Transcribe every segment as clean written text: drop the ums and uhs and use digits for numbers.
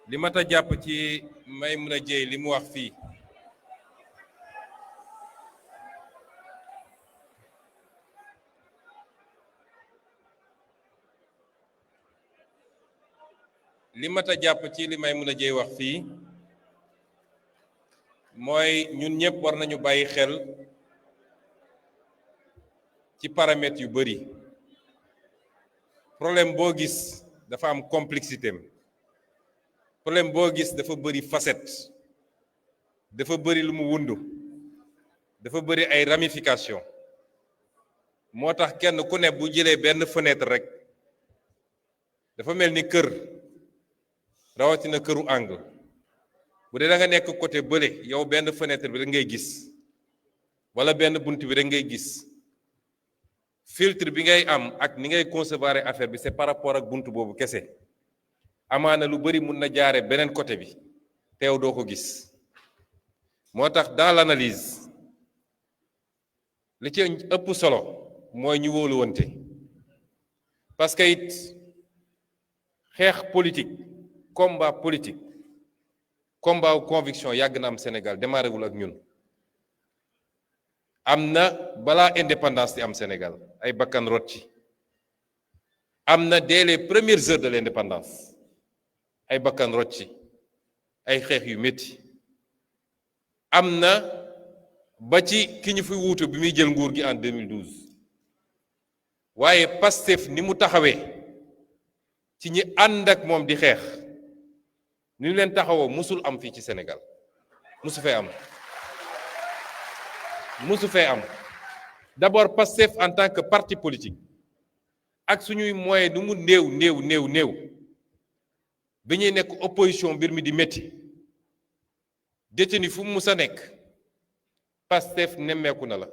li ma ta jàpp ci Maimouna Dièye li mu wax fii Maimouna Dièye wax fii mooy ñun ñëpp war nañu bàyyi xel ci paramètres yu bari problème boo gis dafa am complexité am problème boo gis dafa bari facette dafa bari lu mu wundu dafa bari ay ramifications moo tax kenn ku ne bu jëlee benn fenêtre rek dafa mel ni kër rawatina këru angle bu dee da nga nekk côté bële yow benn fenêtre bi rek ngay gis wala benn bunt bi rek ngay gis filtre bi ngay am ak ni ngay concevoir affaire bi c'est par rapport ak bunt boobu kese amaana lu bari mun na jaare beneen côté bi teew doo ko gis moo tax dans l'analyse li ci ëpp solo mooy ñu wóoluwante parce que it xeex politique combat politique combat conviction yàgg na am Sénégal démarré wul ak ñun am na balaa indépendance di am Sénégal ay bakkan rot ci am na dès les premières heures de l'indépendance ay bakkan rot ci ay xeex yu métti am na ba ci ki ñu fi wuutu bi muy jël nguur gi en 2012 waaye Pastef ni mu taxawee ci ñi ànd ak moom di xeex ni ñu leen taxawoo musul am fii ci Sénégal musu fee am d'abord Pastef en tant que parti politique ak suñuy moyen nu mu néew bi ñuy nekk opposition mbir mi di métti détenu fu mu musa nekk Pastef nemmeeku na la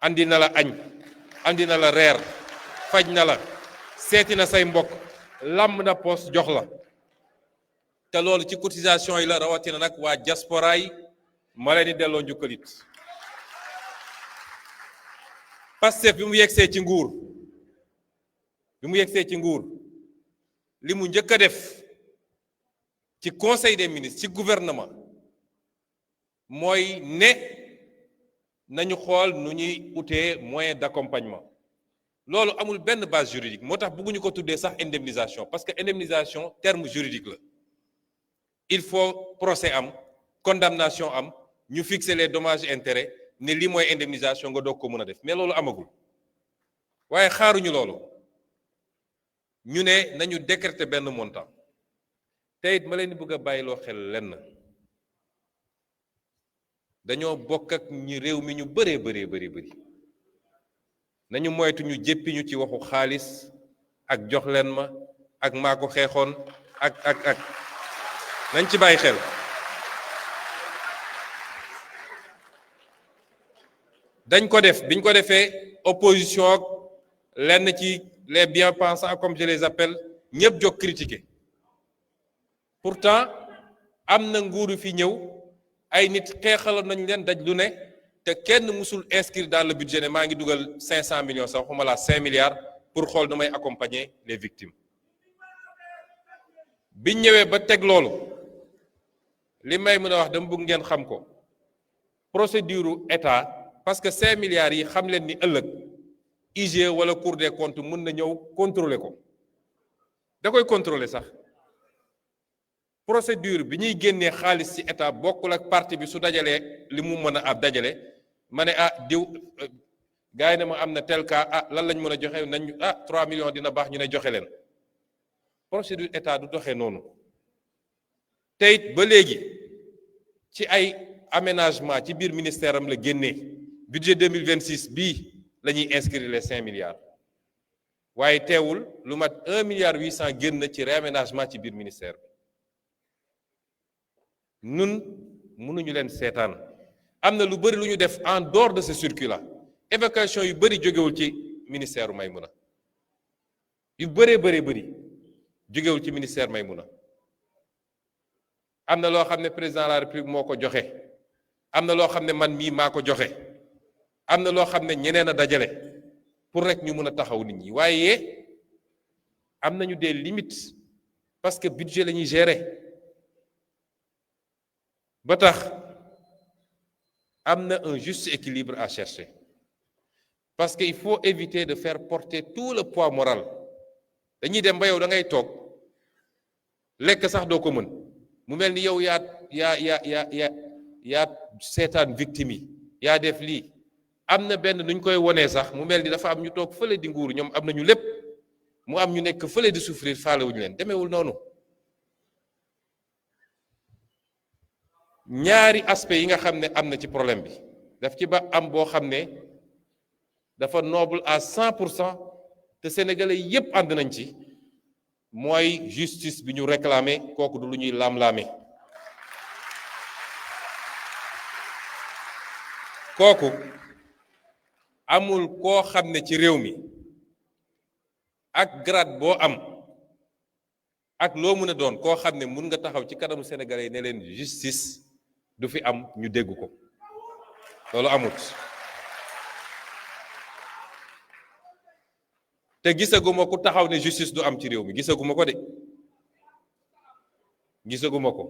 andi na la añ andi na la reer faj na la seeti na say mbokk làmb na poos jox la te loolu ci cotisation yi la rawatina nag waa diaspora yi ma leen di delloo njukkalit Pastef bi mu yegsee ci nguur li mu njëkk a def ci conseil des ministres ci gouvernement mooy ne nañu xool nu ñuy utee moyen d'accompagnement loolu amul benn base juridique moo tax bëgguñu ko tuddee sax indemnisation parce que indemnisation terme juridique la il faut procès am condamnation am ñu fixer les dommages et intérêts ne lii mooy indemnisation nga doog ko mën a def mais loolu amagul waaye xaaruñu loolu ñu ne nañu décréter benn montant te it ma leen di bëgg a bàyyiloo xel lenn dañoo bokk ak ñi réew mi ñu bëree nañu moytu ñu jéppi ñu ci waxu xaalis ak jox leen ma ak maa ko xeexoon ak nañ ci bàyyi xel dañ ko def biñ ko defee opposition ak lenn ci les bien-pensants comme je les appelle ñëpp jóg critiquer pourtant am na nguuru fi ñëw ay nit xeexaloon nañ leen daj lu ne te kenn musul inscrire dans le budget ne maa ngi dugal 500 millions sax xuma la 5 milliards pour xool nu may accompagner les victimes biñ ñëwee ba teg loolu li may mën a wax dama bëgg ngeen xam ko procédure état parce que 5 milliards yi xam leen ni ëllëg IGE wala Cour des comptes mën na ñëw contrôler ko da koy contrôler sax procédure bi ñuy génnee xaalis ci état bokkul ak parti bi su dajalee li mu mën a ab dajale ma ne diw gars yi ne ma am na tel cas lan lañ mën a joxe nañ 3 millions dina baax ñu ne joxe leen procédure état du doxee noonu te it ba léegi ci ay aménagement ci biir ministère am la génnee budget 2026 bii la ñuy inscrire les 5 milliards waaye teewul lu mat 1 milliard 800 génn ci réaménagement ci biir ministère bi nun mënuñu leen seetaan am na lu bëri lu ñu def en dehors de ce circuit là évacuation yu bëri jógewul ci ministère Maimouna yu bëri jógewul ci ministère Maimouna am na loo xam ne président de la république moo ko joxe am na loo xam ne man mii maa ko joxe am na loo xam ne ñeneen a dajale pour rek ñu mën a taxaw nit ñi waaye am nañu des limites parce que budget la ñuy gérer ba tax am na un juste équilibre à chercher parce que il faut éviter de faire porter tout le poids moral dañuy dem ba yow da ngay toog lekk sax doo ko mën mu mel ni yow yaa seetaan victime yi yaa def lii am na benn nuñ koy wonee sax mu mel ni dafa am ñu toog fële di nguur ñoom am nañu lépp mu am ñu nekk fële di souffrir faalewuñu leen demeewul noonu ñaari aspect yi nga xam ne am na ci problème bi daf ci ba am boo xam ne dafa noble à 100% te sénégalais yépp ànd nañ ci mooy justice bi ñu réclamer kooku du lu ñuy laam-laame kooku amul koo xam ne ci réew mi ak grade boo am ak loo mën a doon koo xam ne mun nga taxaw ci kanamu sénégalais yi ne leen justice du fi am ñu dégg ko loolu amut te gisaguma ku taxaw ne justice du am ci réew mi gisaguma ko de gisaguma ko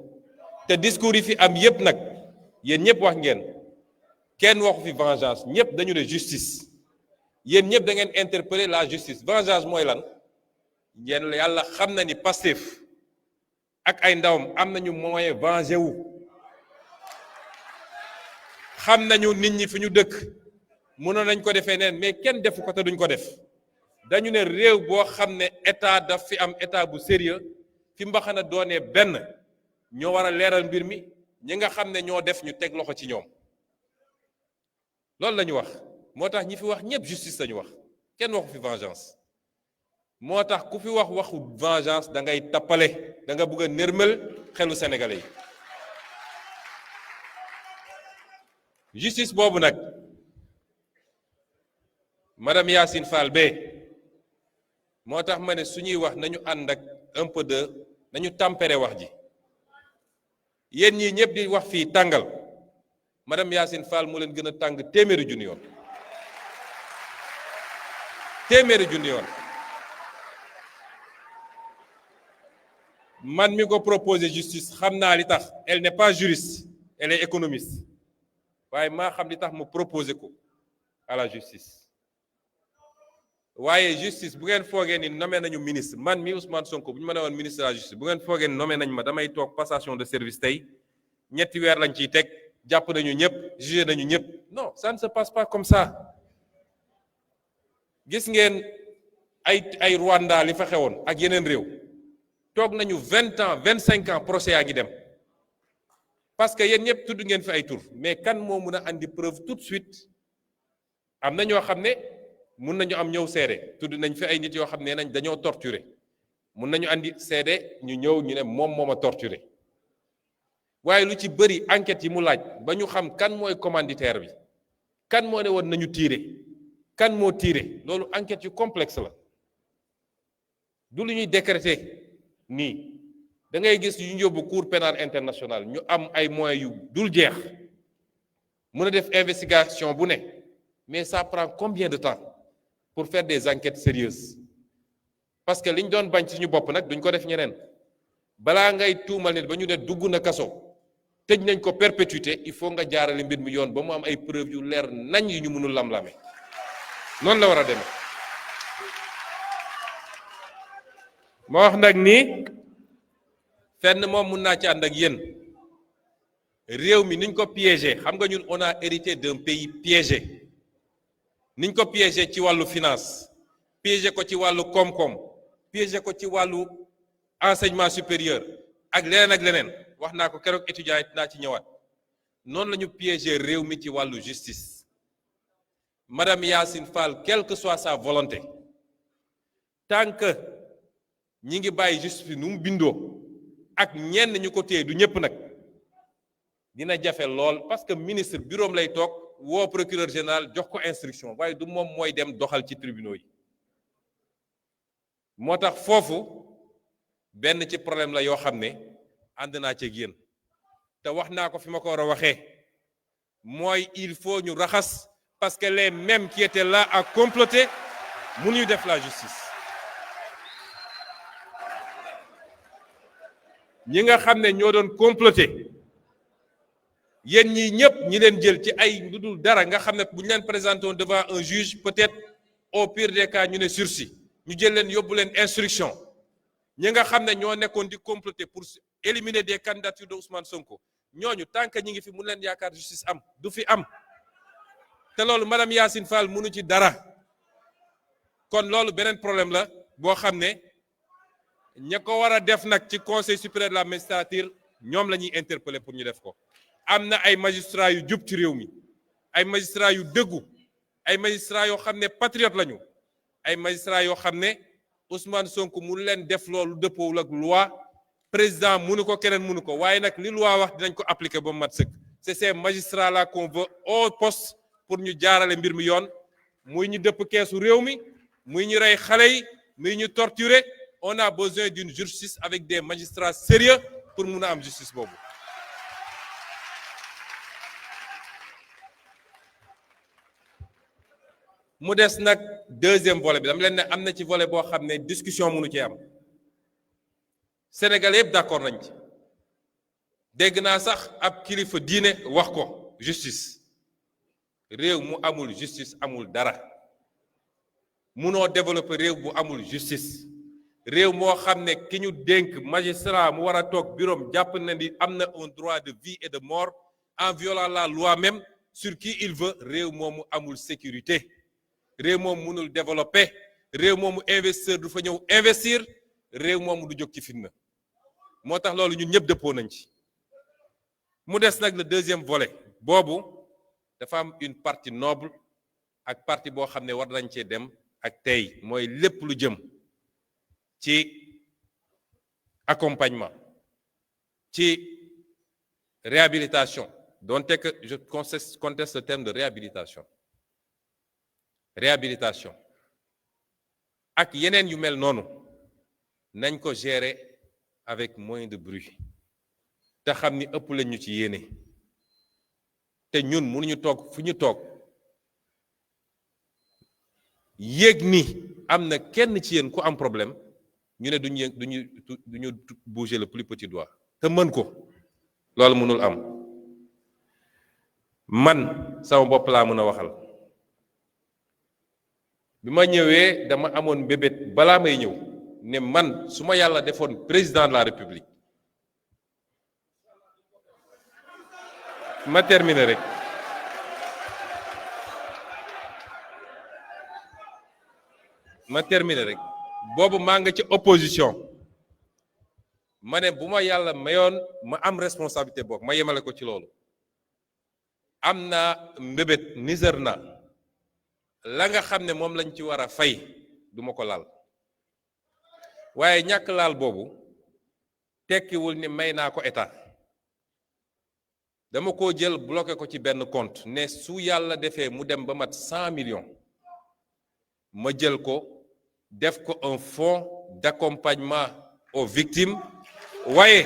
te discours yi fi am yépp nag yéen ñëpp wax ngeen kenn waxu fi vengeance ñëpp dañu ne justice yéen ñëpp da ngeen interpeller la justice vengeance mooy lan yéen yàlla xam na ni Pastef ak ay ndawam am nañu moyen venger wu xam nañu nit ñi fi ñu dëkk mënoon nañ ko defee neen mais kenn defu ko te duñ ko def dañu ne réew boo xam ne état daf fi am état bu sérieux fi mbaxana doonee benn ñoo war a leeral mbir mi ñi nga xam ne ñoo def ñu teg loxo ci ñoom loolu la ñu wax moo tax ñi fi wax ñëpp justice la ñu wax kenn waxu fi vengeance moo tax ku fi wax waxu vengeance da ngay tappale da nga bëgg a nërmal xelu sénégalais yi justice boobu nag madame Yacine Fall Bey moo tax ma ne suñuy wax nañu ànd ak un peu de nañu tempérer wax ji yéen ñii ñëpp di wax fii tàngal madame Yacine Fall moo leen gën a tàng téeméeri junni yoon téeméeri junni yoon man mi ko proposé justice xam naa li tax elle n'est pas juriste elle est économiste waaye maa xam li tax mu proposé ko à la justice waaye justice bu ngeen foogee ni nommé nañu ministre man mi Ousmane Sonko bu ñu ma ne woon ministre de la justice bu ngeen foogee ni nommé nañ ma damay toog passation de service tey ñetti weer lañ ciy teg jàpp nañu ñëpp jugé nañu ñëpp non ça ne se passe pas comme ça gis ngeen ay Rwanda li fa xewoon ak yeneen réew toog nañu 20 ans 25 ans procès yaa ngi dem parce que yéen ñëpp tudd ngeen fi ay tur mais kan moo mun a andi preuve tout de suite am na ñoo xam ne mun nañu am ñëw seede tudd nañ fi ay nit yoo xam ne nañ dañoo torturer mun nañu andi seede ñu ñëw ñu ne moom moo ma torturer waaye lu ci bëri enquête yi mu laaj ba ñu xam kan mooy commanditaire bi kan moo ne woon nañu tirer kan moo tirer loolu enquête yu complexe la du lu ñuy décréter nii da ngay gis yu ñu yóbbu cour pénale internationale ñu am ay moyens yu dul jeex mën a def investigation bu ne mais ça prend combien de temps pour faire des enquêtes sérieuses parce que li ñu doon bañ ci ñu bopp nag duñ ko def ñeneen balaa ngay tuumal nit ba ñu ne dugg na kaso tëj nañ ko perpétuité il faut nga jaarale mbir mi yoon ba mu am ay preuves yu leer nañ yu ñu mënul lam-lame noonu la war a demee moo wax nag ni fenn moom mun naa ci ànd ak yéen réew mi niñ ko piégé xam nga ñun on a hérité d'un pays piégé niñ ko piégé ci wàllu finance piégé ko ci wàllu koom-koom piégé ko ci wàllu enseignement supérieur ak leneen wax naa ko keroog étudiant yi naa ci ñëwaat noonu la ñu piégé réew mi ci wàllu justice madame Yacine Fall quelle que soit sa volonté tant que ñi ngi bàyyi justice bi nu mu bindoo ak ñenn ñu ko téye du ñëpp nag dina jafe lool parce que ministre bureau lay toog woo procureur général jox ko instruction waaye du moom mooy dem doxal ci tribunaux yi moo tax foofu benn ci problème la yoo xam ne ànd naa ci yéen te wax naa ko fi ma ko war a waxee mooy il faut ñu raxas parce que les mêmes qui étaient là à comploter mënuñu def la justice ñi nga xam ne ñoo doon comploter yéen ñii ñëpp ñi leen jël ci ay lu dul dara nga xam ne bu ñu leen présenté woon devant un juge peut-être au pire des cas ñu ne sursis ñu jël leen yóbbu leen instruction ñi nga xam ne ñoo nekkoon di comploter pour éliminer des candidatures de Ousmane Sonko ñooñu tant que ñi ngi fi mun leen yaakaar justice am du fi am te loolu madame Yacine Fall mënu ci dara kon loolu beneen problème la boo xam ne ña ko war a def nag ci conseil supérieur de la magistrature ñoom la ñuy interpeller pour ñu def ko. am na ay magistrats yu jub ci réew mi ay magistrats yu dëggu ay magistrats yoo xam ne patriote lañu ay magistrats yoo xam ne Ousmane Sonko mu leen def loolu dëppoowul ak loi président mënu ko keneen mënu ko waaye nag li loi wax dinañ ko appliquer ba mu mat sëkk. C'est ces magistrats là qu'on veut au poste pour ñu jaarale mbir mi yoon muy ñu dëpp keesu réew mi muy ñu rey xale yi muy ñu torturer on a besoin d'une justice avec des magistrats sérieux pour mun a am justice boobu. mu des nag deuxième volet bi dama leen ne am na ci volet boo xam ne discussion mënu ci am Sénégal yëpp d'accord nañ ci dégg naa sax ab kilifa diine wax ko justice réew mu amul justice amul dara munoo développer réew bu amul justice réew moo xam ne ki ñu dénk magistrat mu war a toog bureau jàpp na ni am na un droit de vie et de mort en violant la loi même sur qui il veut réew moomu amul sécurité réew moom mënul développer réew moomu investisseur du fa ñëw investir réew moomu du jóg ci fitna moo tax loolu ñun ñëpp dëppoo nañ ci mu des nag le deuxième volet boobu dafa am une partie noble ak partie boo xam ne war nañ cee dem ak tey mooy lépp lu jëm ci accompagnement ci réhabilitation donte que je conteste le terme de réhabilitation ak yeneen yu mel noonu nañ ko gérer avec moins de bruit te xam ni ëpp lañ ñu ci yéene te ñun mënuñu toog fu ñu toog yéeg ni am na kenn ci yéen ku am problème ñu ne duñu bouger le plus petit doigt te mën ko loolu mënul am man sama bopp laa mën a waxal bi ma ñëwee dama amoon mbébét balaa may ñëw ne man su ma yàlla defoon président de la république ma terminer rek boobu maa nga ci opposition ma ne bu ma yàlla mayoon ma am responsabilité boobu ma yemale ko ci loolu am naa mbébét niser na la nga xam ne moom lañ ci war a fay duma ko laal waaye ñàkk laal boobu tekkiwul ni may naa ko état dama ko jël bloqué ko ci benn compte ne su yàlla defee mu dem ba mat 100 millions ma jël ko def ko un fonds d'accompagnement aux victimes waaye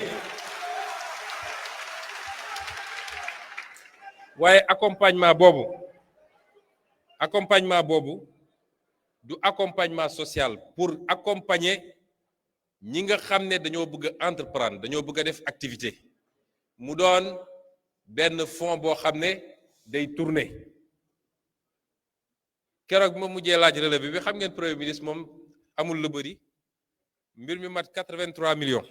accompagnement boobu du accompagnement social pour accompagner ñi nga xam ne dañoo bëgg a entreprendre dañoo bëgg a def activité mu doon benn fonds boo xam ne day tourner keroog ma mujjee laaj relevé bi xam ngeen premier ministre moom amul lu bëri mbir mi mat 83 millions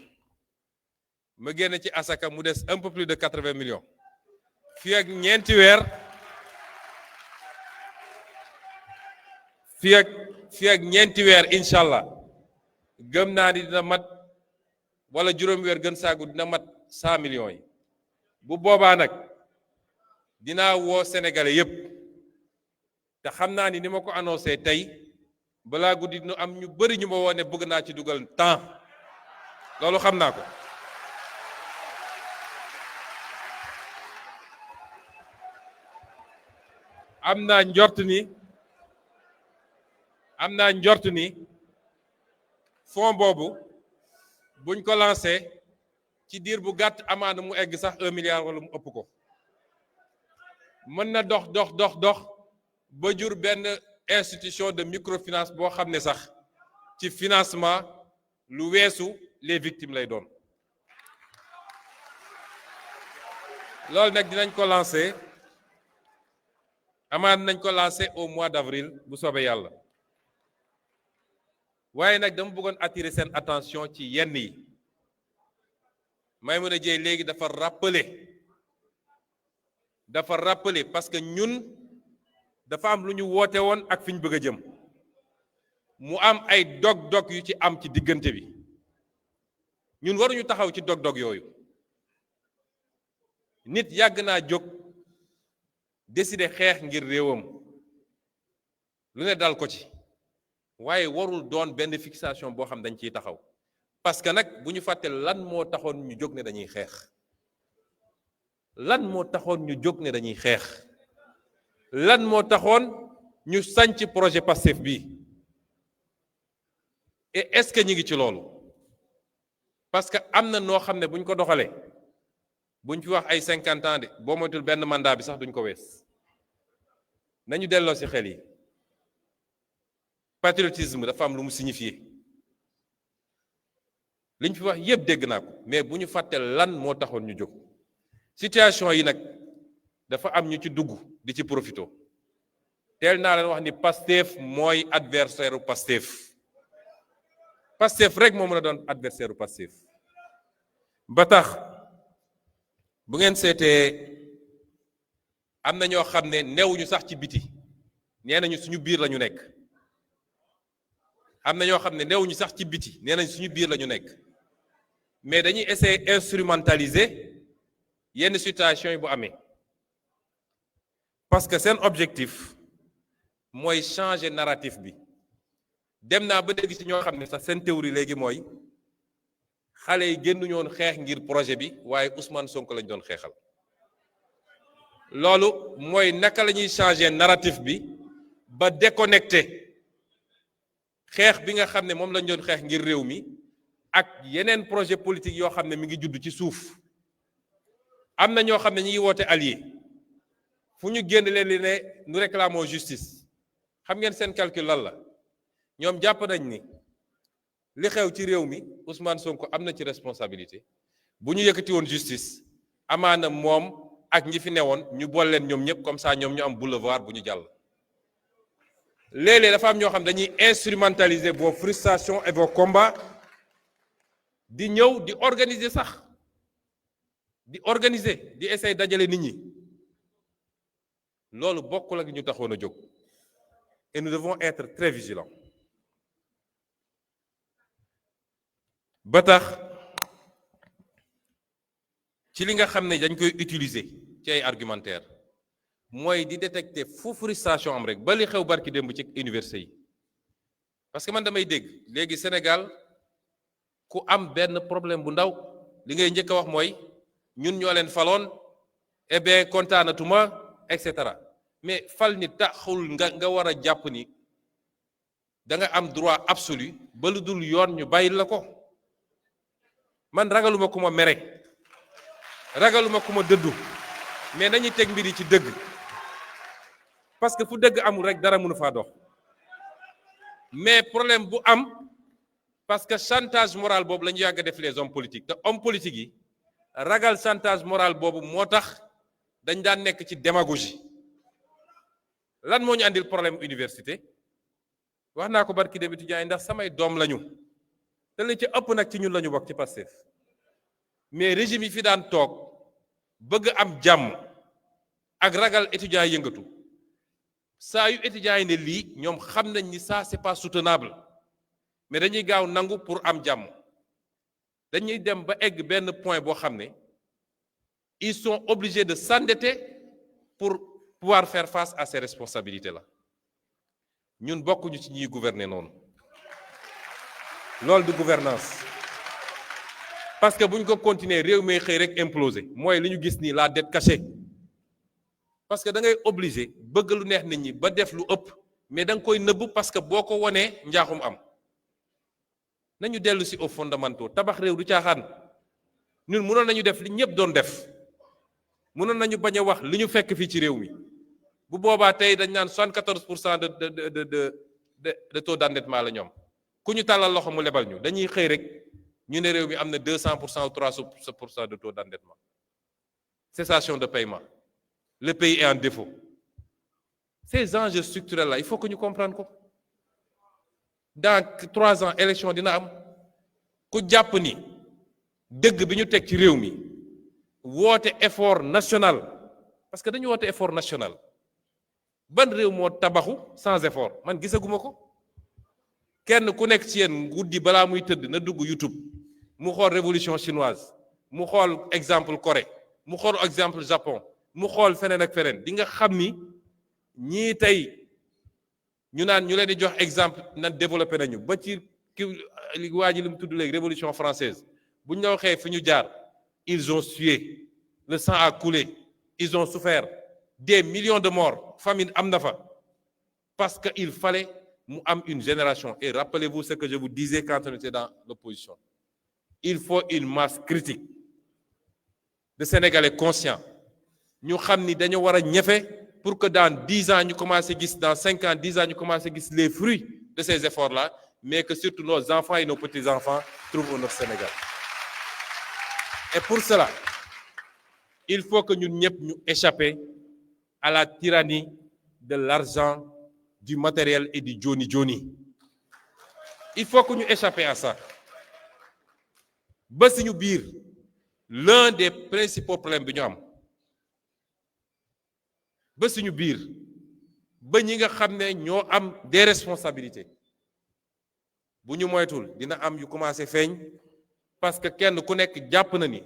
ma génn ci asaka mu des un peu plus de 80 millions fii ak ñeenti weer incha allah gëm naa ni dina mat wala juróomi weer gën saagu dina mat 100 millions yi bu boobaa nag dinaa woo sénégalais yépp te xam naa ni ma ko annoncé tey balaa guddi nu am ñu bari ñu ma woo ne bëgg naa ci dugal temps loolu xam naa ko am naa njort ni fonds boobu buñ ko lancé ci diir bu gàtt amaana mu egg sax 1 milliard wala mu ëpp ko mën na dox ba jur benn institution de microfinance boo xam ne sax ci financement lu weesu les victimes lay doon loolu nag dinañ ko lancer amaan nañ ko lancer au mois d'avril bu soobee yàlla waaye nag dama bëggoon attirer seen attention ci yenn yi Maïmouna Dièye léegi dafa rappeler parce que ñun dafa am lu ñu woote woon ak fi ñu bëgg a jëm mu am ay dog-dog yu ci am ci diggante bi ñun waruñu taxaw ci dog-dog yooyu nit yàgg naa jóg décider xeex ngir réewam lu ne dal ko ci waaye warul doon benn fixation boo xam dañ ciy taxaw parce que nag bu ñu fàtte lan moo taxoon ñu jóg ne dañuy xeex lan moo taxoon ñu jóg ne dañuy xeex lan moo taxoon ñu sanc projet Pastef bi et est-ce que ñu ngi ci loolu parce que am na noo xam ne bu ñu ko doxalee buñ fi wax ay 50 ans de boo moytul benn mandat bi sax duñ ko wees nañu delloo ci xel yi patriotisme dafa am lu mu signifié liñ fi wax yépp dégg naa ko mais bu ñu fàtte lan moo taxoon ñu jóg situation yi nag dafa am ñu ci dugg di ci profito teel naa leen wax ni Pastef mooy adversaire u Pastef rek moo mën a doon adversaire u Pastef ba tax bu ngeen seetee am na ñoo xam ne newuñu sax ci biti nee nañu suñu biir la ñu nekk am na ñoo xam ne newuñu sax ci biti nee nañ suñu biir la ñu nekk mais dañuy essayer instrumentaliser yenn situation yi bu amee parce que seen objectif mooy changer narratif bi dem naa ba dégg ci ñoo xam ne sax seen théorie léegi mooy xale yi génnuñu woon xeex ngir projet bi waaye Ousmane Sonko lañ doon xeexal loolu mooy naka la ñuy changer narratif bi ba déconnecté xeex bi nga xam ne moom lañ doon xeex ngir réew mi ak yeneen projet politique yoo xam ne mi ngi judd ci suuf am na ñoo xam ne ñi ngi woote allié fu ñu génn leen li ne nous réclamons justice xam ngeen seen calcul lan la ñoom jàpp nañ ni li xew ci réew mi Ousmane Sonko am na ci responsabilité bu ñu yëkkati woon justice amaana moom ak ñi fi newoon ñu boole leen ñoom ñëpp comme ça ñoom ñu am boulevard bu ñu jàll. léeg-léeg dafa am ñoo xam dañuy instrumentaliser vos frustrations et vos combats di ñëw di organiser sax di organiser di essayer dajale nit ñi loolu bokkul ak ñu taxoon a jóg et nous devons être très vigilants. ba tax ci li nga xam ne dañ koy utiliser ci ay argumentaire mooy di détecter fu frustration am rek ba li xew barki démb ci université yi parce que man damay dégg léegi Sénégal ku am benn problème bu ndaw li ngay njëkk a wax mooy ñun ñoo leen faloon eh bien kontaanatuma et cetera mais fal ni taxul nga war a jàpp ni da nga am droit absolu ba lu dul yoon ñu bàyyil la ko. man ragaluma ku ma mere ragaluma ku ma dëddu mais nañuy teg mbir yi ci dëgg parce que fu dëgg amul rek dara mënu faa dox mais problème bu am parce que chantage moral boobu la ñu yàgg a def les hommes politiques te hommes politiques yi ragal chantage moral boobu moo tax dañ daan nekk ci démagogie lan moo ñu andil problème université wax naa ko barki dem étudiants yi ndax samay doom lañu te li ci ëpp nag ci ñun la ñu bokk ci Pastef mais régime yi fi daan toog bëgg am jàmm ak ragal étudiants yi yëngatu saa yu étudiants yi ne lii ñoom xam nañ ni ça c'est pas soutenable mais dañuy gaaw nangu pour am jàmm dañuy dem ba egg benn point boo xam ne ils sont obligés de s'endetter pour pouvoir faire face à ces responsabilités là ñun bokkuñu ci ñiy gouverner noonu. loolu du gouvernance parce que bu ñu ko continuer réew mi xëy rek imploser mooy li ñu gis nii la dette cachée parce que da ngay obligé bëgg lu neex nit ñi ba def lu ëpp mais da nga koy nëbb parce que boo ko wonee njaaxum am nañu dellu si aux fondamentaux tabax réew du caaxaan ñun mënoon nañu def li ñëpp doon def mënoon nañu bañ a wax li ñu fekk fii ci réew mi bu boobaa tey dañ naan 74% de taux d'endettement la ñoom. ku ñu tàllal loxo mu lebal ñu dañuy xëy rek ñu ne réew mi am na 200% ou 300% de taux d'endettement cessation de paiement. Le pays est en défaut. Ces enjeux structurels-là, il faut que nous comprenions ko. Dans 3 ans, élection dina am ku jàpp ni dëgg bi ñu teg ci réew mi woote effort national parce que dañu woote effort national ban réew moo tabaxu sans effort man gisaguma ko kenn ku nekk ci yéen guddi balaa muy tëdd na dugg YouTube mu xool révolution chinoise mu xool exemple Corée mu xool exemple Japon mu xool feneen ak feneen di nga xam ni ñii tey ñu naan ñu leen di jox exemple nan développé nañu ba ci li waa ji li mu tudd léegi révolution française bu ñu la waxee fi ñu jaar ils ont sué le sang a coulé ils ont souffert des millions de morts famine am na fa parce que il fallait mu am une génération et rappelez-vous ce que je vous disais quand on était dans l'opposition il faut une masse critique de Sénégalais conscients ñu xam ni dañu war a ñefe pour que dans 10 ans ñu commencer gis dans 5 ans 10 ans ñu commencer gis les fruits de ces efforts-là mais que surtout nos enfants et nos petits-enfants trouvent notre Sénégal. Et pour cela, il faut que nous échappions à la tyrannie de l'argent, du matériel et du Johnny. Il faut que nous échappions à ça. L'un des principaux problèmes que nous avons, c'est que nous avons des responsabilités. Bu ñu moytul dina am yu commencé feeñ parce que kenn ku nekk jàpp na ni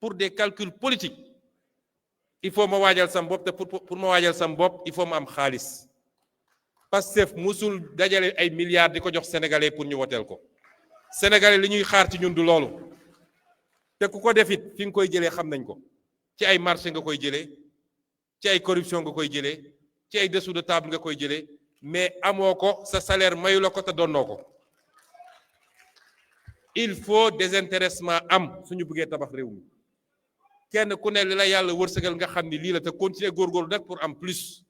pour des calculs politiques il faut ma waajal sam bopp te pour ma waajal sam bopp il faut ma am xaalis Pastef musul dajale ay milliards di ko jox sénégalais pour ñu woteel ko sénégalais li ñuy xaar ci ñun du loolu te ku ko def it fi nga koy jëlee xam nañ ko ci ay marché nga koy jëlee ci ay corruption nga koy jëlee ci ay dessous de table nga koy jëlee mais amoo ko sa salaire mayu la ko te donnoo ko. Il faut désintéressement am suñu bëggee tabax réew mi kenn ku ne li la yàlla wërsëgal nga xam ni lii la te continuer góorgóorlu nag pour am plus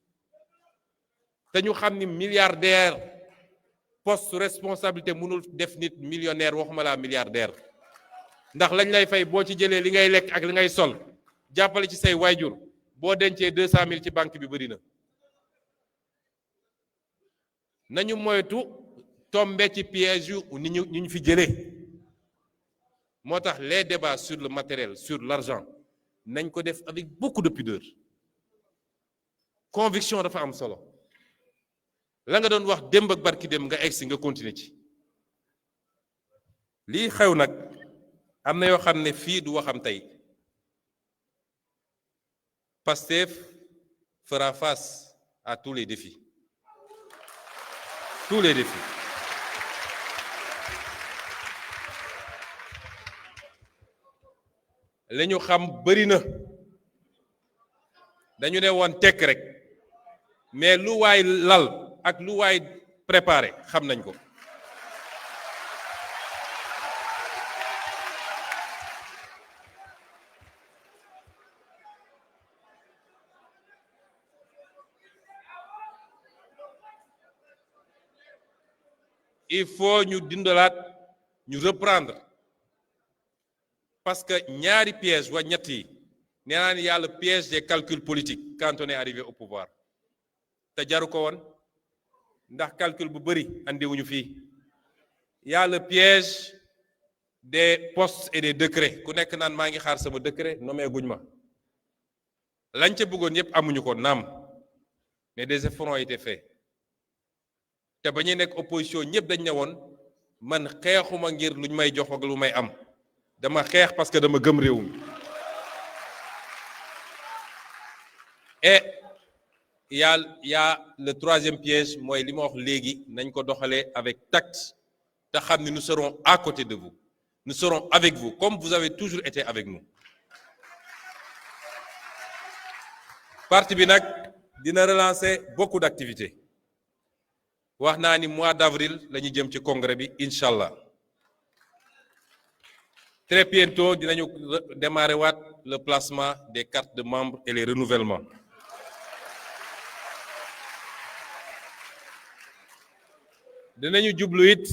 te ñu xam ni milliardaire poste responsabilité mënul def nit millionnaire waxuma laa milliardaire ndax lañ lay fay boo ci jëlee li ngay lekk ak li ngay sol jàppale ci say waajur boo dencee 200 000 ci banque bi bëri na nañu moytu tombe ci piège yu ni ñu fi jëlee. Moo tax les débats sur le matériel sur l'argent nañ ko def avec beaucoup de pudeur conviction dafa am solo la nga doon wax démb ak barki démb nga egsi nga continuer ci lii xew nag am na yoo xam ne fii du waxam tey Pastef fera face à tous les défis li ñu xam bëri na dañu ne woon tekk rek mais lu waay lal ak lu waay préparé xam nañ ko il faut ñu dindalaat ñu reprendre parce que ñaari piège wa ñett yi nee naa ni yàlla piège des calculs politiques quand on est arrivé au pouvoir te jaru ko woon ndax calcul bu bëri andiwuñu fii yàlla piège des postes et des décrets ku nekk naan maa ngi xaar sama décret nommé guñ ma lañ ca bëggoon yépp amuñu ko naam mais des efforts ont été faits te ba ñuy nekk opposition ñëpp dañ ne woon man xeexuma ngir luñ may jox ak lu may am dama xeex parce que dama gëm réew mi et y a le troisième piège mooy li ma wax léegi nañ ko doxalee avec tact te xam ne nous serons à côté de vous nous serons avec vous comme vous avez toujours été avec nous parti bi nag dina relancer beaucoup d'activités wax naa ni mois d'avril la ñu jëm ci congrès bi incha allah très bientôt dinañu démarrer waat le placement des cartes de membres et les renouvellements dinañu jublu it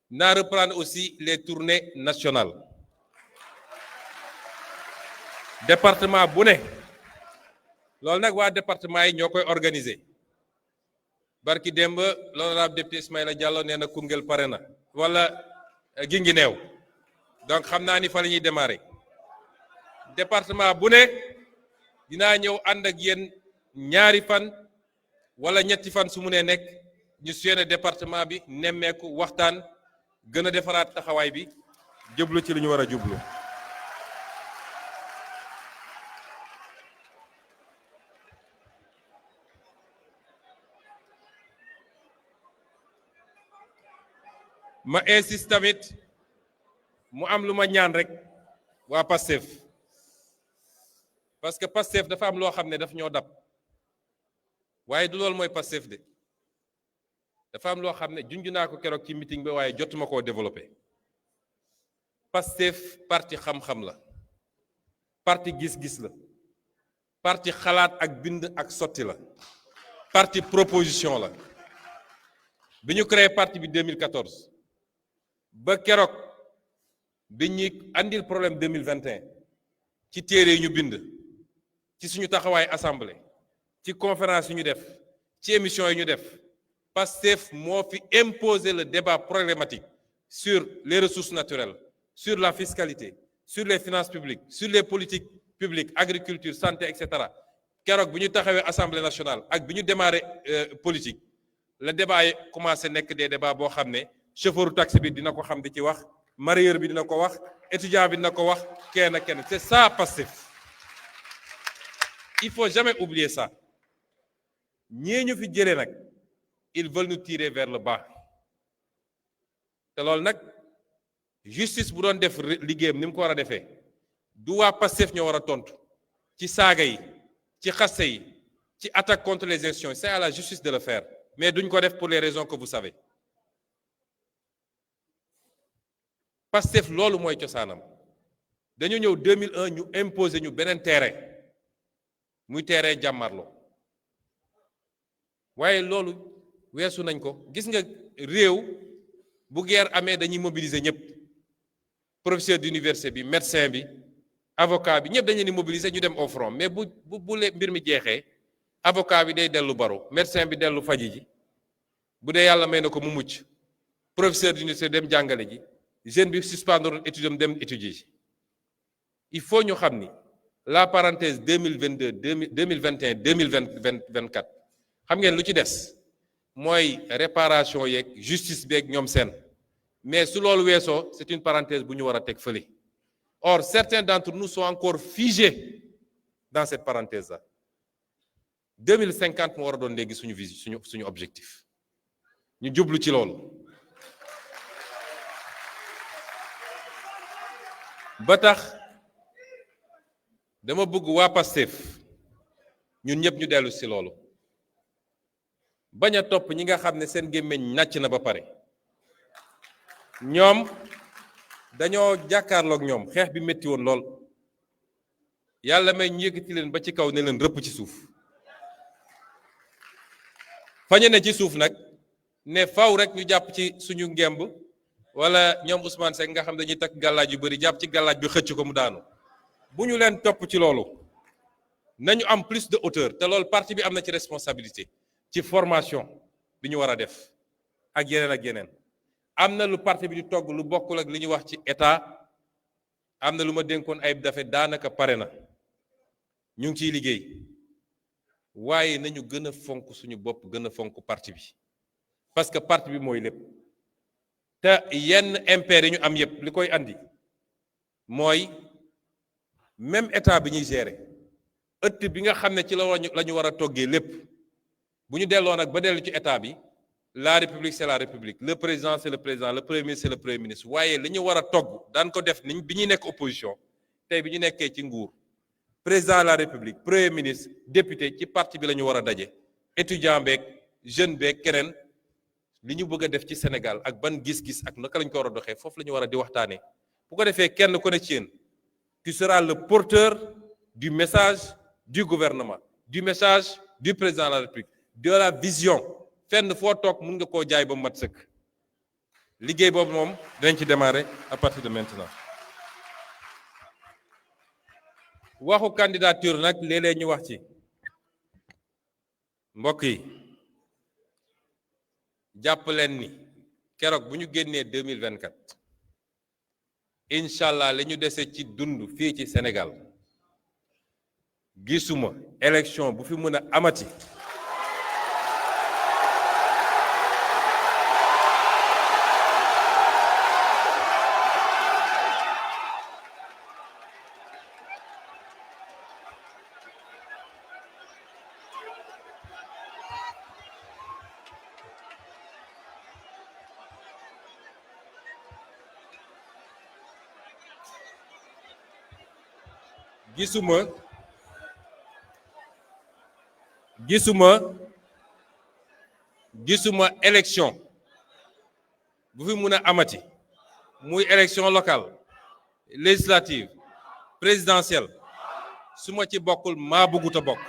naa reprendre aussi les tournées nationales département bu ne loolu nag waa département yi ñoo koy organiser barki démb l'honorable député Ismaïla Diallo nee na Koungheul pare na wala Guinguinéo donc xam naa ni fa la ñuy démarrer département bu ne dinaa ñëw ànd ak yéen ñaari fan wala ñetti fan su mu nee nekk ñu suyene département bi nemmeeku waxtaan gën a defaraat taxawaay bi jublu ci li ñu war a jublu. ma insiste tamit mu am lu ma ñaan rek waa Pastef parce que Pastef dafa am loo xam ne daf ñoo dab waaye du loolu mooy Pastef de dafa am loo xam ne junj naa ko keroog ci meeting bi waaye jotuma koo développé Pastef parti xam-xam la parti gis-gis la parti xalaat ak bind ak sotti la parti proposition la bi ñu créé parti bi 2014 ba keroog bi ñuy andil problème 2021 ci téere yi ñu bind ci suñu taxawaay assemblée ci conférence yi ñu def ci émission yi ñu def Pastef moo fi imposer le débat problématique sur les ressources naturelles sur la fiscalité sur les finances publiques sur les politiques publiques agriculture santé etc. keroog bi ñu taxawee assemblée nationale ak bi ñu démarré politique le débat yi commencé nekk des débats boo xam ne chauffeur taxi bi dina ko xam di ci wax mareyeur bi dina ko wax étudiant bi dina ko wax kenn ak kenn c'est ça Pastef il faut jamais oublier ça ñii ñu fi jëlee nag ils veulent nous tirer vers le bas te loolu nag justice bu doon def liggéeyam ni mu ko war a defee du waa Pastef ñoo war a tontu ci saaga yi ci xaste yi ci attaque contre les institutions c'est à la justice de le faire mais duñ ko def pour les raisons que vous savez Pastef loolu mooy cosaanam dañu ñëw 2001 ñu imposer ñu beneen terrain muy terrain jàmmarloo waaye loolu weesu nañ ko gis nga réew bu guerre amee dañuy mobiliser ñëpp professeur d'université bi médecin bi avocat bi ñëpp dañu leen di mobiliser ñu dem au front mais bu mbir mi jeexee avocat bi day dellu baro médecin bi dellu faji ji bu dee yàlla may na ko mu mucc professeur d'université dem jàngale ji jeune bi suspendre étude am dem étudier ji il faut ñu xam ni la parenthèse 2022 2021 2024 xam ngeen lu ci des mooy réparation yeeg justice beeg ñoom seen mais su loolu weesoo c'est une parenthèse bu ñu war a teg fële or certains d'entre nous sont encore figés dans cette parenthèse là 2050 moo war a doon léegi suñu vision suñu objectif ñu jublu ci loolu ba tax dama bëgg waa Pastef ñun ñëpp ñu dellu ci loolu bañ a topp ñi nga xam ne seen gémmiñ nàcc na ba pare ñoom dañoo jàkkaarloog ñoom xeex bi métti woon lool yàlla may ñu yëkkati leen ba ci kaw ne leen rëpp ci suuf fañe ne ci suuf nag ne faw rek ñu jàpp ci suñu ngemb wala ñoom Ousmane Seck nga xam dañuy takk gàllaaj yu bari jàpp ci gàllaaj bi xëcc ko mu daanu bu ñu leen topp ci loolu nañu am plus de hauteur te loolu parti bi am na ci responsabilité ci formation bi ñu war a def ak yeneen am na lu parti bi di togg lu bokkul ak li ñuy wax ci état am na lu ma dénkoon Ayib Daffé daanaka pare na ñu ngi ciy liggéey waaye nañu gën a fonk suñu bopp gën a fonk parti bi parce que parti bi mooy lépp te yenn impair yi ñu am yépp li koy andi mooy même état bi ñuy gérer ëtt bi nga xam ne ci la ñu war a toggee lépp bu ñu delloo nag ba dellu ci état bi la république c'est la république le président c'est le président le premier ministre c'est le premier ministre waaye li ñu war a togg daan ko def niñ bi ñuy nekk opposition tey bi ñu nekkee ci nguur président de la république premier ministre député ci parti bi la ñu war a daje étudiant beeg jeune beeg keneen li ñu bëgg a def ci Sénégal ak ban gis-gis ak naka lañ ko war a doxee foofu la ñu war a di waxtaanee bu ko defee kenn ku ne ci yéen tu seras le porteur du message du gouvernement du message du président de la république de la vision fenn foo toog mun nga koo jaay ba mu mat sëkk liggéey boobu moom dinañ ci démarrer à partir de maintenant waxu candidature nag léeg-léeg ñu wax ci mbokk yi jàpp leen ni keroog bu ñu génnee 2024 incha allah li ñu dese ci dund fii ci Sénégal gisuma élection bu fi mën a amati gisuma élection bu fi mën a amati muy élection locale législative présidentielle su ma ci bokkul maa bëggut a bokk.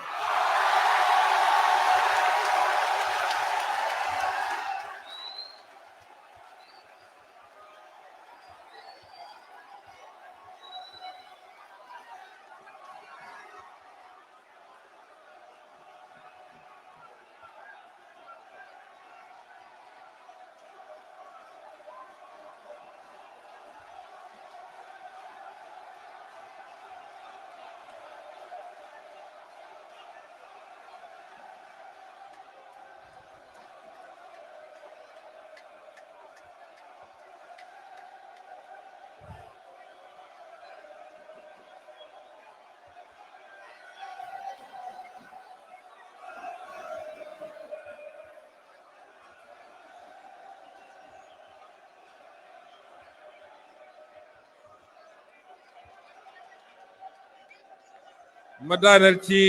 ma daaneel ci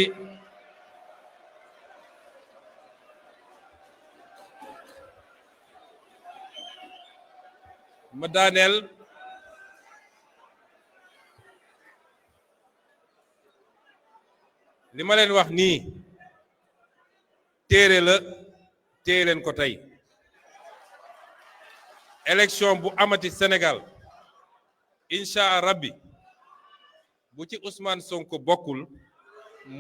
li ma leen wax nii téere la téye leen ko tey élection bu amati Sénégal incha rabbi bu ci Ousmane Sonko bokkul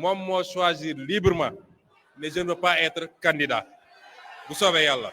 moom moo choisir librement mais je ne veux pas être candidat bu soobee yàlla.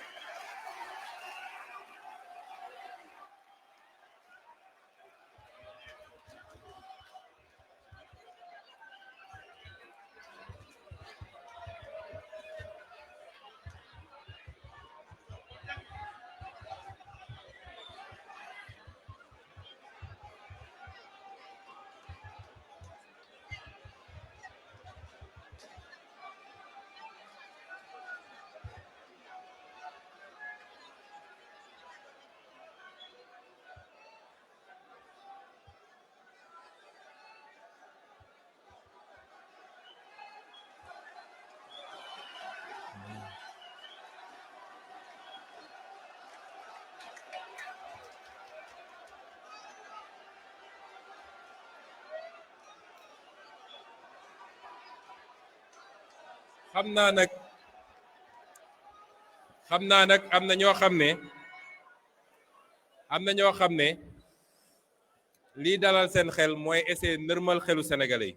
xam naa nag am na ñoo xam ne lii dalal seen xel mooy essayer nërmal xelu sénégalais yi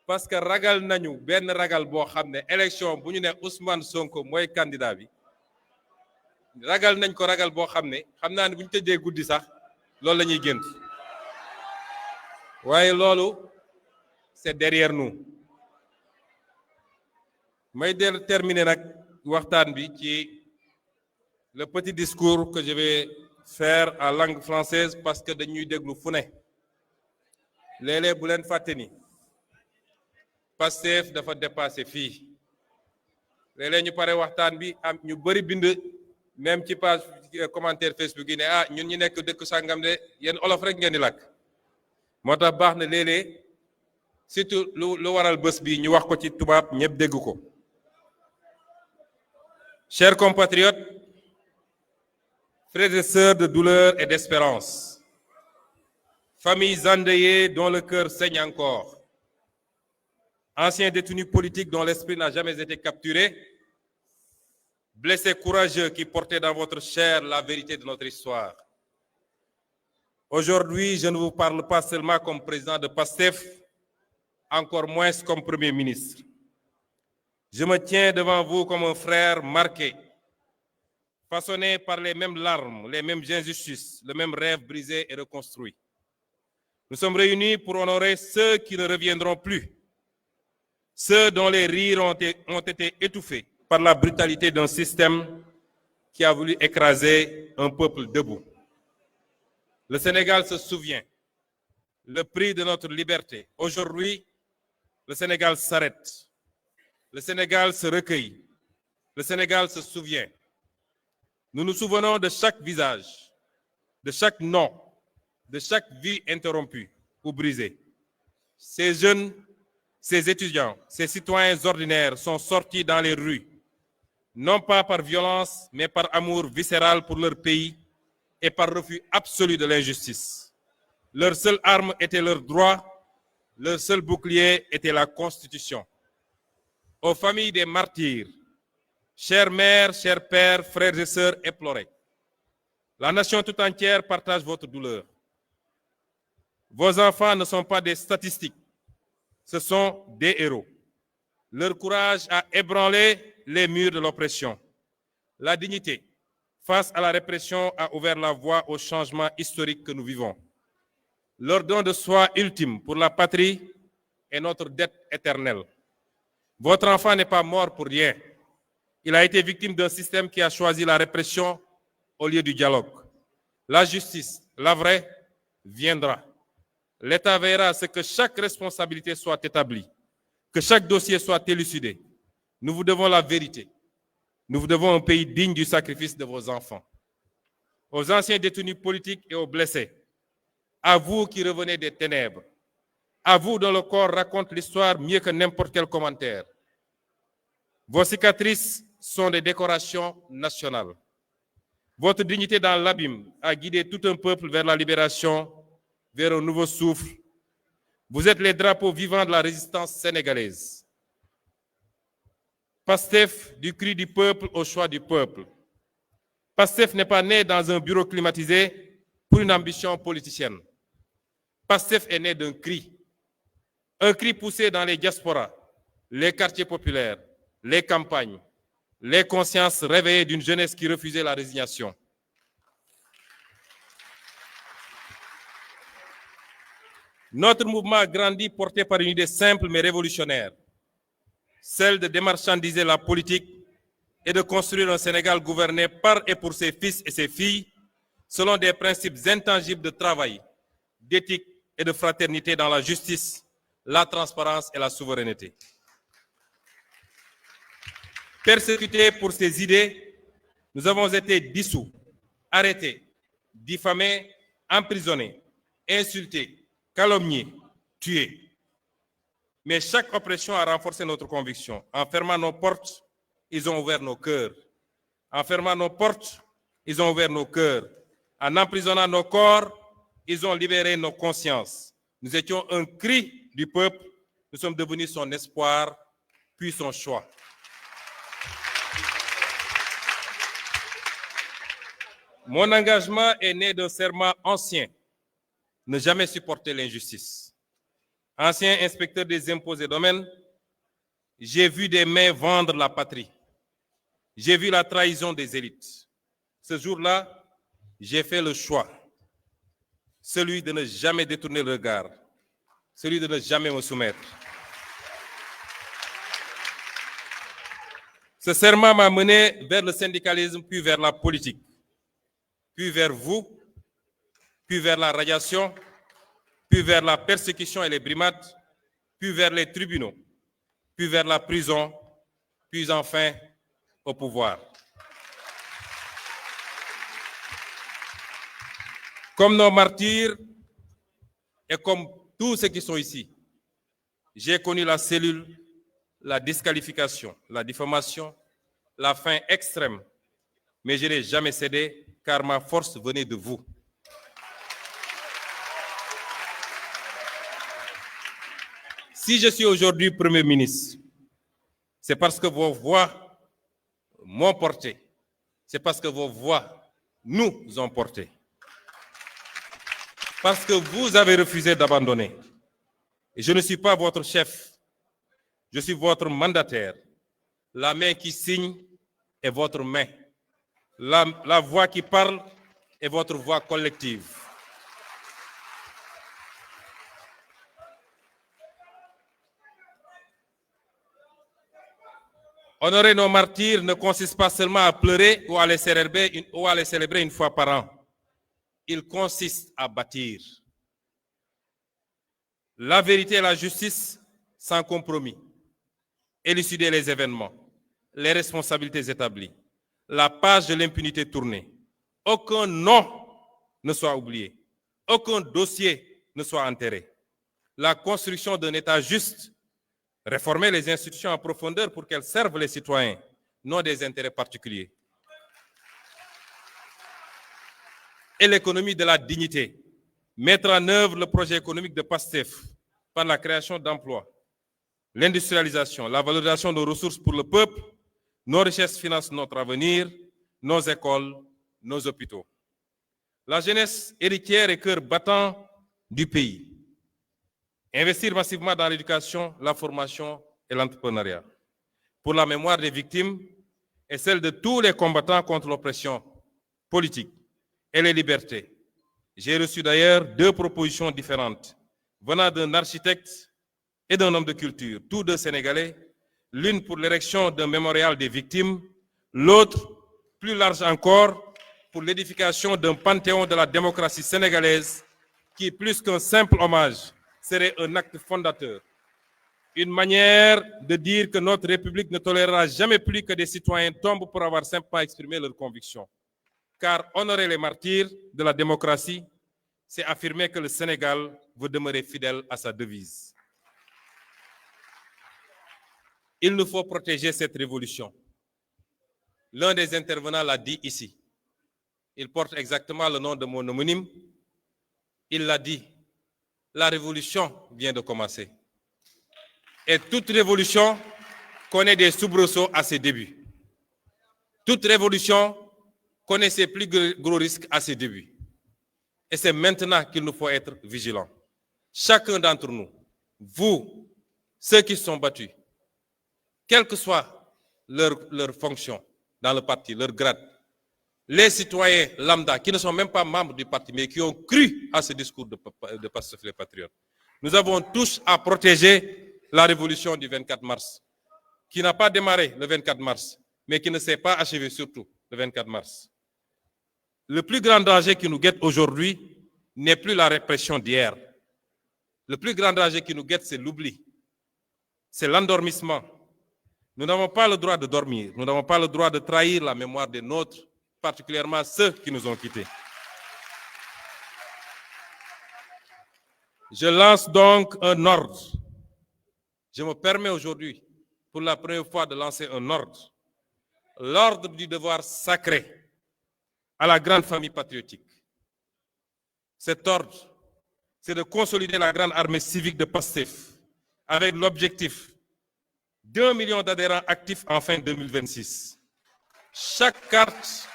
parce que ragal nañu benn ragal boo xam ne élection bu ñu ne Ousmane Sonko mooy candidat bi ragal nañ ko ragal boo xam ne xam naa ne bu ñu tëjee guddi sax loolu la ñuy gént waaye loolu c'est derrière nous. may terminer nag waxtaan bi ci le petit discours que je vais faire en langue française parce que dañuy déglu fu ne léeg-léeg bu leen fàtte ni Pastef dafa dépassé fii léeg-léeg ñu pare waxtaan bi am ñu bari bind même ci page commentaire Facebook yi ne ah ñun ñu nekk dëkk sàngam de yéen olof rek ngeen di làkk moo tax baax na léeg-léeg surtout lu waral bés bi ñu wax ko ci tubaab ñëpp dégg ko. Chers compatriotes, frères et sœurs de douleur et d'espérance, familles endeuillées dont le cœur saigne encore, anciens détenus politiques dont l'esprit n'a jamais été capturé, blessés courageux qui portaient dans votre chair la vérité de notre histoire. Aujourd'hui, je ne vous parle pas seulement comme président de PASTEF, encore moins comme Premier ministre. Je me tiens devant vous comme un frère marqué, façonné par les mêmes larmes, les mêmes injustices, le même rêve brisé et reconstruit. Nous sommes réunis pour honorer ceux qui ne reviendront plus, ceux dont les rires ont été étouffés par la brutalité d'un système qui a voulu écraser un peuple debout. Le Sénégal se souvient, le prix de notre liberté. Aujourd'hui, le Sénégal s'arrête. Le Sénégal se recueille. Le Sénégal se souvient. Nous nous souvenons de chaque visage, de chaque nom, de chaque vie interrompue ou brisée. Ces jeunes, ces étudiants, ces citoyens ordinaires sont sortis dans les rues, non pas par violence, mais par amour viscéral pour leur pays et par refus absolu de l'injustice. Leur seule arme était leur droit, leur seul bouclier était la Constitution. Aux familles des martyrs, chères mères, chers pères, frères et sœurs éplorés, la nation tout entière partage votre douleur. Vos enfants ne sont pas des statistiques, ce sont des héros. Leur courage a ébranlé les murs de l'oppression. La dignité, face à la répression, a ouvert la voie au changement historique que nous vivons. Leur don de soi ultime pour la patrie est notre dette éternelle. Votre enfant n'est pas mort pour rien. Il a été victime d'un système qui a choisi la répression au lieu du dialogue. La justice, la vraie, viendra. L'État veillera à ce que chaque responsabilité soit établie, que chaque dossier soit élucidé. Nous vous devons la vérité. Nous vous devons un pays digne du sacrifice de vos enfants. Aux anciens détenus politiques et aux blessés, à vous qui revenez des ténèbres, à vous dont le corps raconte l'histoire mieux que n'importe quel commentaire. Vos cicatrices sont des décorations nationales. Votre dignité dans l'abîme a guidé tout un peuple vers la libération, vers un nouveau souffle. Vous êtes les drapeaux vivants de la résistance sénégalaise. Pastef, du cri du peuple au choix du peuple. Pastef n'est pas né dans un bureau climatisé pour une ambition politicienne. Pastef est né d'un cri. Un cri poussé dans les diasporas, les quartiers populaires, les campagnes, les consciences réveillées d'une jeunesse qui refusait la résignation. Notre mouvement a grandi porté par une idée simple mais révolutionnaire, celle de démarchandiser la politique et de construire un Sénégal gouverné par et pour ses fils et ses filles selon des principes intangibles de travail, d'éthique et de fraternité dans la justice, la transparence et la souveraineté. Persécutés pour ces idées, nous avons été dissous, arrêtés, diffamés, emprisonnés, insultés, calomniés, tués. Mais chaque oppression a renforcé notre conviction. En fermant nos portes, ils ont ouvert nos cœurs. En fermant nos portes, ils ont ouvert nos cœurs. En emprisonnant nos corps, ils ont libéré nos consciences. Nous étions un cri du peuple. Nous sommes devenus son espoir, puis son choix. Mon engagement est né d'un serment ancien. Ne jamais supporter l'injustice. Ancien inspecteur des impôts et domaines, j'ai vu des mains vendre la patrie. J'ai vu la trahison des élites. Ce jour-là, j'ai fait le choix, celui de ne jamais détourner le regard, celui de ne jamais me soumettre. Ce serment m'a mené vers le syndicalisme, puis vers la politique, puis vers vous, puis vers la radiation, puis vers la persécution et les brimades, puis vers les tribunaux, puis vers la prison, puis enfin au pouvoir. Comme nos martyrs et comme tous ceux qui sont ici, j'ai connu la cellule, la disqualification, la diffamation, la faim extrême, mais je n'ai jamais cédé car ma force venait de vous. Si je suis aujourd'hui Premier ministre, c'est parce que vos voix m'ont porté. C'est parce que vos voix nous ont portés. Parce que vous avez refusé d'abandonner. Et je ne suis pas votre chef, je suis votre mandataire. La main qui signe est votre main. La voix qui parle est votre voix collective. Honorer nos martyrs ne consiste pas seulement à pleurer ou à les célébrer une fois par an. Il consiste à bâtir. La vérité et la justice sans compromis. Élucider les événements, les responsabilités établies, la page de l'impunité tournée. Aucun nom ne soit oublié. Aucun dossier ne soit enterré. La construction d'un État juste. Réformer les institutions en profondeur pour qu'elles servent les citoyens, non des intérêts particuliers. Et l'économie de la dignité. Mettre en œuvre le projet économique de PASTEF par la création d'emplois, l'industrialisation, la valorisation de ressources pour le peuple, nos richesses financent notre avenir, nos écoles, nos hôpitaux. La jeunesse héritière et cœur battant du pays. Investir massivement dans l'éducation, la formation et l'entrepreneuriat. Pour la mémoire des victimes et celle de tous les combattants contre l'oppression politique et les libertés. J'ai reçu d'ailleurs 2 propositions différentes venant d'un architecte et d'un homme de culture, tous 2 sénégalais, l'une pour l'érection d'un mémorial des victimes, l'autre, plus large encore, pour l'édification d'un panthéon de la démocratie sénégalaise qui, plus qu'un simple hommage, serait un acte fondateur. Une manière de dire que notre République ne tolérera jamais plus que des citoyens tombent pour avoir simplement exprimé leurs convictions. Car honorer les martyrs de la démocratie, c'est affirmer que le Sénégal veut demeurer fidèle à sa devise. Il nous faut protéger cette révolution. L'un des intervenants l'a dit ici. Il porte exactement le nom de mon homonyme. Il l'a dit. La révolution vient de commencer. Et toute révolution connaît des soubresauts à ses débuts. Toute révolution connaît ses plus gros risques à ses débuts. Et c'est maintenant qu'il nous faut être vigilants. Chacun d'entre nous, vous, ceux qui se sont battus, quelle que soit leur fonction dans le parti, leur grade, les citoyens lambda qui ne sont même pas membres du parti, mais qui ont cru à ce discours de Pastef les Patriotes. Nous avons tous à protéger la révolution du 24 mars, qui n'a pas démarré le 24 mars, mais qui ne s'est pas achevée surtout le 24 mars. Le plus grand danger qui nous guette aujourd'hui n'est plus la répression d'hier. Le plus grand danger qui nous guette, c'est l'oubli. C'est l'endormissement. Nous n'avons pas le droit de dormir. Nous n'avons pas le droit de trahir la mémoire des nôtres, particulièrement ceux qui nous ont quittés. Je lance donc un ordre. Je me permets aujourd'hui, pour la première fois, de lancer un ordre. L'ordre du devoir sacré à la grande famille patriotique. Cet ordre, c'est de consolider la grande armée civique de PASTEF avec l'objectif d'1 million d'adhérents actifs en fin 2026. Chaque carte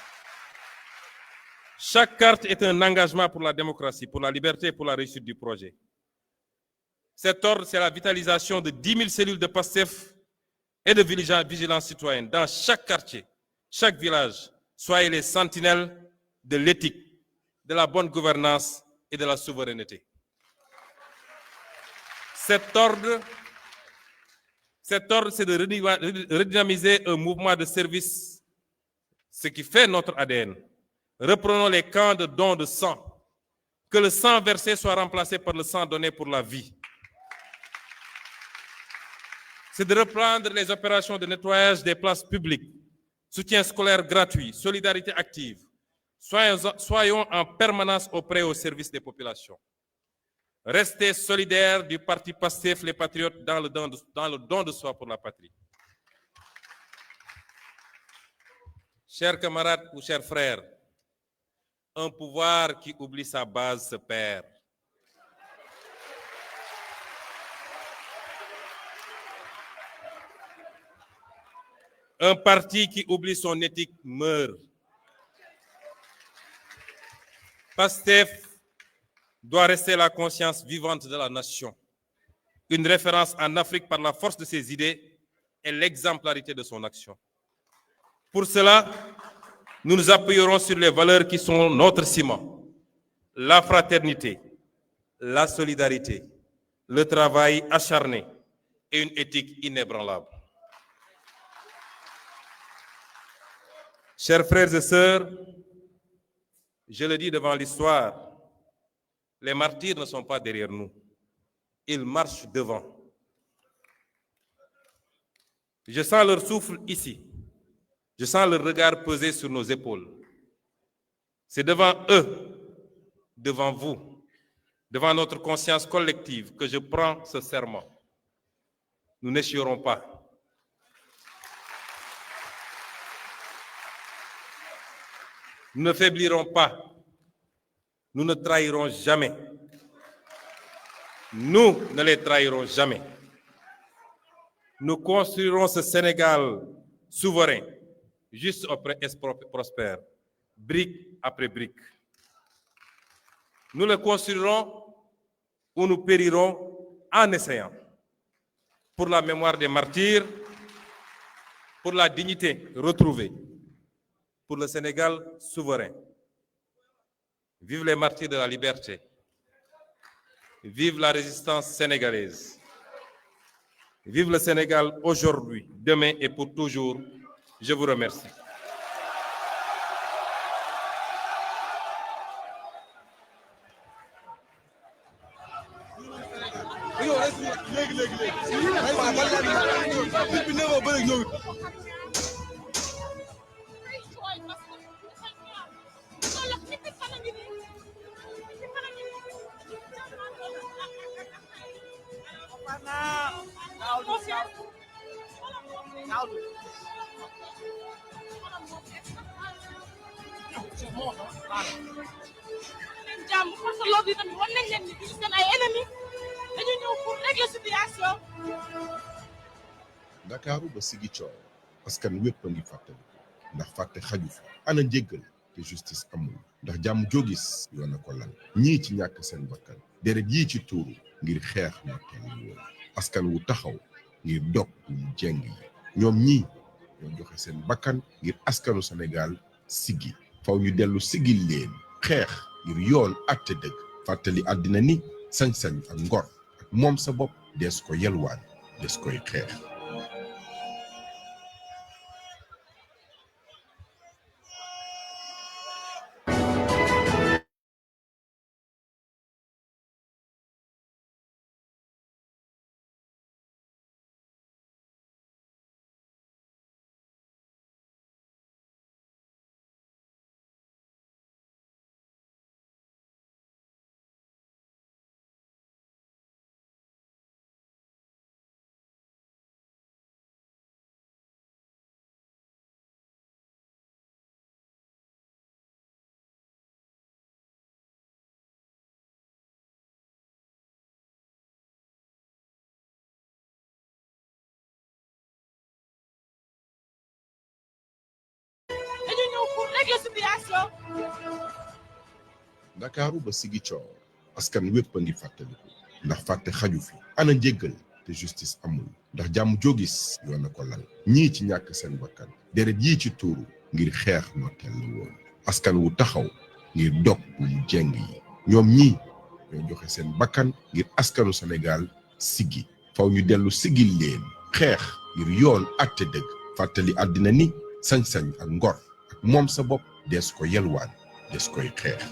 est un engagement pour la démocratie, pour la liberté et pour la réussite du projet. Cet ordre, c'est la vitalisation de 10 000 cellules de PASTEF et de vigilance citoyenne dans chaque quartier, chaque village. Soyez les sentinelles de l'éthique, de la bonne gouvernance et de la souveraineté. Cet ordre, c'est de redynamiser un mouvement de service, ce qui fait notre ADN. Reprenons les camps de dons de sang. Que le sang versé soit remplacé par le sang donné pour la vie. C'est de reprendre les opérations de nettoyage des places publiques, soutien scolaire gratuit, solidarité active. Soyons en permanence auprès au service des populations. Restez solidaires du parti PASTEF, les patriotes, dans le don de soi pour la patrie. Chers camarades ou chers frères, un pouvoir qui oublie sa base se perd. Un parti qui oublie son éthique meurt. PASTEF doit rester la conscience vivante de la nation. une référence en Afrique par la force de ses idées et l'exemplarité de son action. Pour cela, nous nous appuierons sur les valeurs qui sont notre ciment: la fraternité, la solidarité, le travail acharné et une éthique inébranlable. Chers frères et sœurs, je le dis devant l'histoire, les martyrs ne sont pas derrière nous, ils marchent devant. Je sens leur souffle ici, je sens leur regard peser sur nos épaules. C'est devant eux, devant vous, devant notre conscience collective que je prends ce serment. Nous n'échouerons pas. Nous ne faiblirons pas. Nous ne trahirons jamais. Nous ne les trahirons jamais. Nous construirons ce Sénégal souverain, juste et prospère, brique après brique. Nous le construirons ou nous périrons en essayant. Pour la mémoire des martyrs, pour la dignité retrouvée, pour le Sénégal souverain. Vive les martyrs de la liberté. Vive la résistance sénégalaise. Vive le Sénégal aujourd'hui, demain et pour toujours. Je vous remercie. Ndakaaru ba Ziguinchor askan wépp a ngi fàttali ndax fàtte xaju fi ana njéggal te justice amul ndax jàmm joo gis yoon na ko lal ñii ci ñàkk seen bakkan deret yii ci tuuru ngir xeex nooteel yi woon askan wu taxaw ngir dog ñu jeng yi ñoom ñii ñoo joxe seen bakkan ngir askanu Sénégal siggi faw ñu dellu siggil leen xeex ngir yoon àtte dëgg fàttali àddina ni sañ-sañ ak ngor ak moom sa bopp dees ko yelwaan des koy xeex. Ndakaaru ba Ziguinchor askan wépp a ngi fàttaliku ndax fàtte xaju fi ana njéggal te justice amul ndax jàmm joo gis yoon na ko lal ñii ci ñàkk seen bakkan deret yii ci tuuru ngir xeex nooteel la woon askan wu taxaw ngir dog ñu jeng yi ñoom ñii ñoo joxe seen bakkan ngir askanu Sénégal siggi faw ñu dellu siggil leen xeex ngir yoon àtte dëgg fàttali àddina ni sañ-sañ ak ngor ak moom sa bopp des ko yelwaan des koy xeex.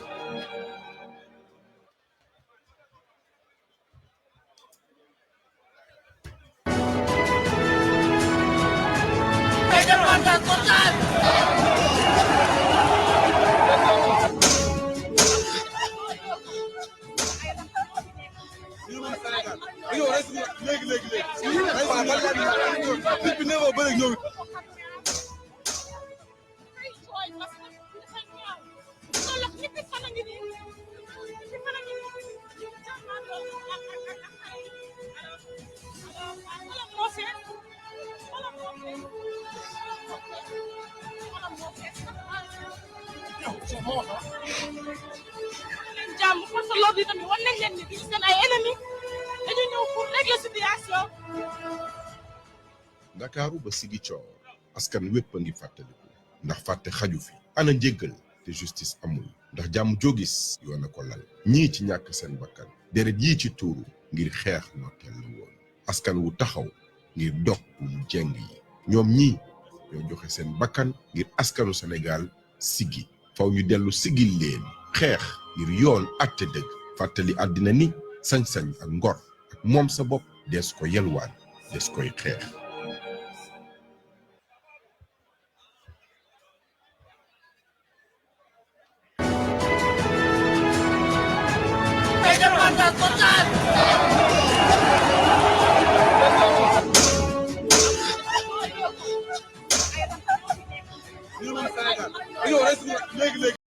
jàmm force l'ordre yi tamit war nañ leen ni duñu seen ay ennemis dañu ñëw pour régler ndakaaru ba Ziguinchor askan wépp a ngi fàttaliku ndax fàtte xaju fi ana njéggal te justice amul ndax jàmm joo gis yoon a ko lal ñii ci ñàkk seen bakkan deret yii ci tuuru ngir xeex nooteel la woon askan wu taxaw ngir dog mu jeng yi ñoom ñii ñoo joxe seen bakkan ngir askanu Sénégal siggi faw ñu dellu siggil leen xeex ngir yoon àtte dëgg fàttali àddina ni sañ-sañ ak ngor ak moom sa bopp des ko yelwaan des koy xeex.